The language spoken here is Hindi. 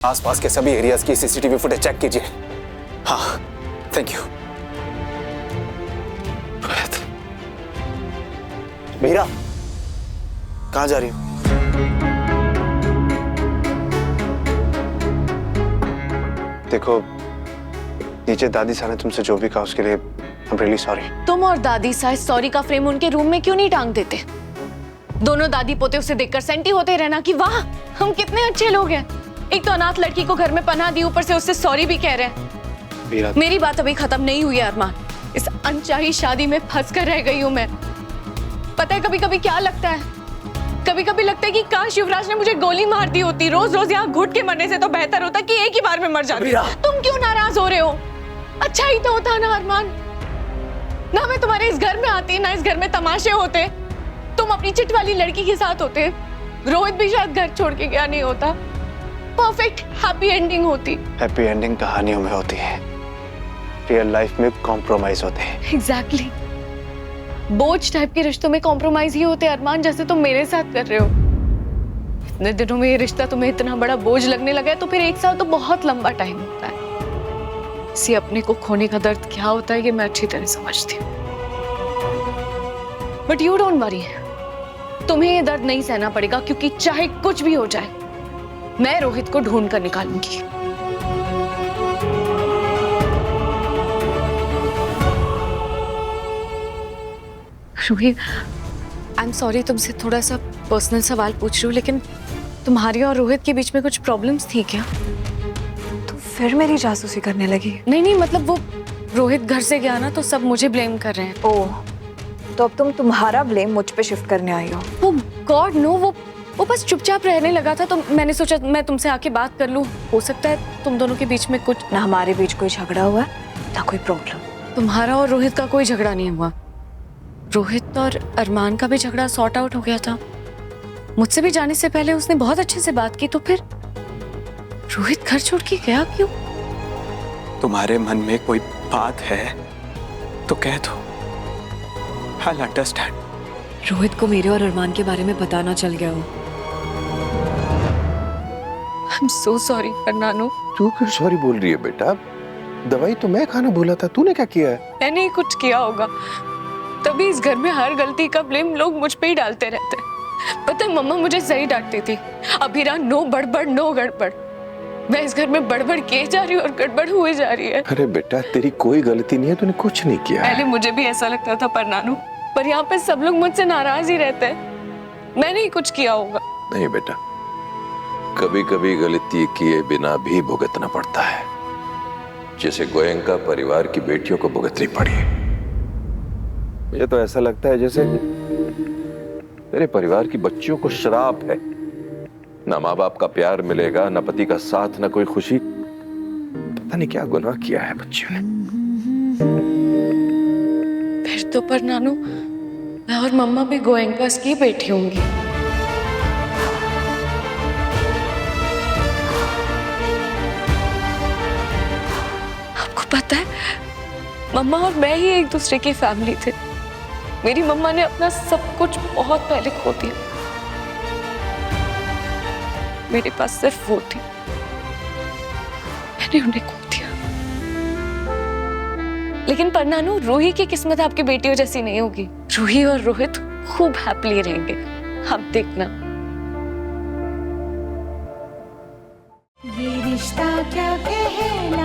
आसपास के सभी एरियाज की सीसीटीवी फुटेज चेक कीजिए। हाँ, थैंक यू। मीरा, कहाँ जा रही हो? देखो, नीचे दादी साहब ने तुमसे जो भी कहा उसके लिए I'm really sorry। तुम और दादी साहब सॉरी का फ्रेम उनके रूम में क्यों नहीं टांग देते? दोनों दादी पोते उसे देखकर सेंटी होते रहना कि वाह हम कितने अच्छे लोग हैं। एक तो अनाथ लड़की को घर में पनाह दी, ऊपर से उससे सॉरी भी कह रहे हैं। मेरी बात अभी खत्म नहीं हुई है अरमान। इस अनचाही शादी में फंस कर रह गई हूँ मैं। पता है कभी कभी क्या लगता है? कभी कभी लगता है कि काश युवराज ने मुझे गोली मार दी होती। रोज रोज यहाँ घुट के मरने से तो बेहतर होता कि एक ही बार में मर जाती। तुम क्यों नाराज हो रहे हो? अच्छा ही तो होता ना अरमान। ना मैं तुम्हारे इस घर में आती, ना इस घर में तमाशे होते। तुम अपनी चिट वाली लड़की के साथ होते। रोहित भी शायद घर छोड़ के गया नहीं होता। परफेक्ट हैप्पी एंडिंग होती। हैप्पी एंडिंग कहानियों में होती है, रियल लाइफ में कॉम्प्रोमाइज होते हैं। एग्जैक्टली। बोझ टाइप के रिश्तों में कॉम्प्रोमाइज ही होते अरमान, जैसे तुम मेरे साथ कर रहे हो। इतने दिनों में ये रिश्ता तुम्हें इतना बड़ा बोझ लगने लगा है तो फिर एक साल तो बहुत लंबा टाइम होता है। किसी अपने को खोने का दर्द क्या होता है ये मैं अच्छी तरह समझती हूँ। बट यू डोंट वरी, तुम्हें ये दर्द नहीं सहना पड़ेगा, क्योंकि चाहे कुछ भी हो जाए मैं रोहित को ढूंढ कर निकालूंगी। रोहित, आई एम सॉरी तुमसे थोड़ा सा पर्सनल सवाल पूछ रही हूँ, लेकिन तुम्हारी और रोहित के बीच में कुछ प्रॉब्लम्स थी क्या? तो फिर मेरी जासूसी करने लगी? नहीं, मतलब वो रोहित घर से गया ना तो सब मुझे ब्लेम कर रहे हैं। ओह, तो अब तुम तुम्हारा ब्लेम मुझ पे शिफ्ट करने आई हो? वो गॉड नो, वो बस चुपचाप रहने लगा था तो मैंने सोचा मैं तुमसे आके बात कर लूं। हो सकता है तुम दोनों के बीच में कुछ ना हमारे बीच कोई झगड़ा हुआ है ना कोई प्रॉब्लम। तुम्हारा और रोहित का कोई झगड़ा नहीं हुआ। रोहित और अरमान का भी झगड़ा सॉर्ट आउट हो गया था। मुझसे भी जाने से पहले उसने बहुत अच्छे से बात की, तो फिर रोहित घर छोड़ के गया क्यों? तुम्हारे मन में कोई बात है तो कह दो, I'll understand। रोहित को मेरे और अरमान के बारे में पता ना चल गया हो? I'm so sorry नानू। तू क्यों सॉरी बोल रही है बेटा? दवाई तो मैं खाना भूला था, तूने क्या किया है? मैंने ही कुछ किया होगा, तभी इस घर में हर गलती का ब्लेम लोग मुझ पे ही डालते रहते हैं। पता है मम्मा मुझे सही डांटती थी, अभिरा नो बड़बड़ नो गड़बड़। मैं इस घर में बड़बड़ किए जा रही हूँ और गड़बड़ हुए जा रही है। अरे बेटा तेरी कोई गलती नहीं है, तूने कुछ नहीं किया है। पहले मुझे भी ऐसा लगता था पर नानू, पर यहाँ पे सब लोग मुझसे नाराज ही रहते हैं। मैंने ही कुछ किया होगा। नहीं बेटा, कभी कभी गलती किए बिना भी भुगतना पड़ता है, जैसे गोयनका परिवार की बेटियों को भुगतनी पड़ी। मुझे तो ऐसा लगता है जैसे मेरे परिवार की बच्चियों को श्राप है। ना माँ बाप का प्यार मिलेगा, ना पति का साथ, ना कोई खुशी। पता नहीं क्या गुनाह किया है बच्चियों ने। फिर तो पर नानू मैं और मम्मा भी गोयनकास की बेटी होंगी। आपको पता है मम्मा और मैं ही एक दूसरे की फैमिली थे। मेरी मम्मा ने अपना सब कुछ बहुत पहले खो दिया, मेरे पास सिर्फ वो थी, मैंने उन्हें खो दिया। लेकिन पर नानू रूही की किस्मत आपकी बेटियों जैसी नहीं होगी। रूही और रोहित खूब हैप्पीली रहेंगे, आप देखना। ये रिश्ता क्या कहलाता